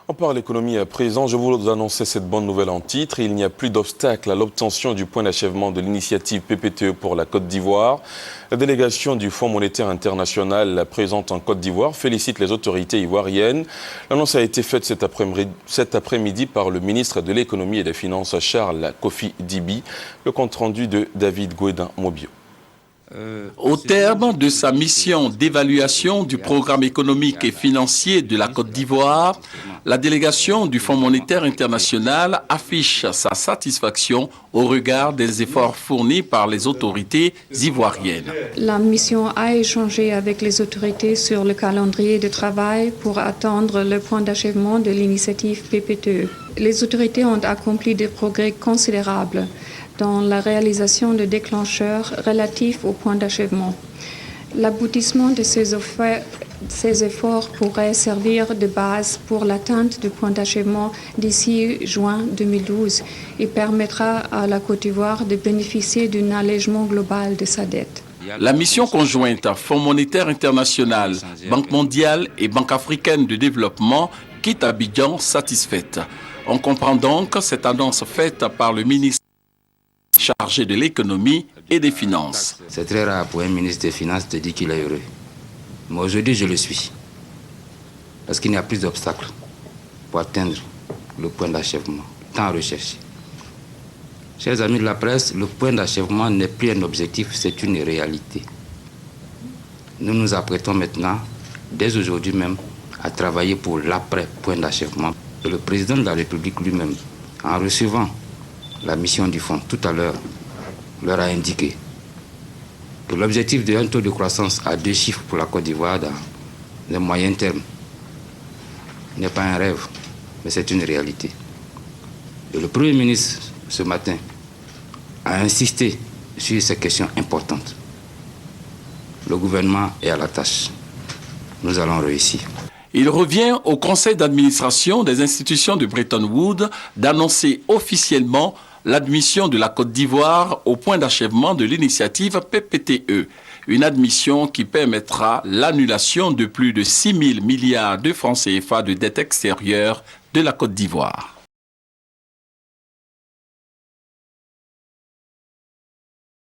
On parle économie à présent. Je vous annonçais cette bonne nouvelle en titre. Il n'y a plus d'obstacle à l'obtention du point d'achèvement de l'initiative PPTE pour la Côte d'Ivoire. La délégation du Fonds monétaire international présente en Côte d'Ivoire félicite les autorités ivoiriennes. L'annonce a été faite cet après-midi par le ministre de l'économie et des finances Charles Kofi Dibi. Le compte-rendu de David Gouedin-Mobio. Au terme de sa mission d'évaluation du programme économique et financier de la Côte d'Ivoire, la délégation du Fonds monétaire international affiche sa satisfaction au regard des efforts fournis par les autorités ivoiriennes. La mission a échangé avec les autorités sur le calendrier de travail pour attendre le point d'achèvement de l'initiative PPTE. Les autorités ont accompli des progrès considérables dans la réalisation de déclencheurs relatifs au point d'achèvement. L'aboutissement de ces efforts pourrait servir de base pour l'atteinte du point d'achèvement d'ici juin 2012 et permettra à la Côte d'Ivoire de bénéficier d'un allègement global de sa dette. La mission conjointe Fonds monétaire international, Banque mondiale et Banque africaine de développement quitte Abidjan satisfaite. On comprend donc cette annonce faite par le ministre chargé de l'économie et des finances. C'est très rare pour un ministre des Finances de dire qu'il est heureux. Mais aujourd'hui, je le suis. Parce qu'il n'y a plus d'obstacles pour atteindre le point d'achèvement, tant recherché. Chers amis de la presse, le point d'achèvement n'est plus un objectif, c'est une réalité. Nous nous apprêtons maintenant, dès aujourd'hui même, à travailler pour l'après-point d'achèvement. Le président de la République lui-même, en recevant la mission du fonds, tout à l'heure, leur a indiqué que l'objectif d'un taux de croissance à 2 chiffres pour la Côte d'Ivoire dans le moyen terme n'est pas un rêve, mais c'est une réalité. Et le Premier ministre, ce matin, a insisté sur ces questions importantes. Le gouvernement est à la tâche. Nous allons réussir. Il revient au conseil d'administration des institutions de Bretton Woods d'annoncer officiellement l'admission de la Côte d'Ivoire au point d'achèvement de l'initiative PPTE. Une admission qui permettra l'annulation de plus de 6 000 milliards de francs CFA de dette extérieure de la Côte d'Ivoire.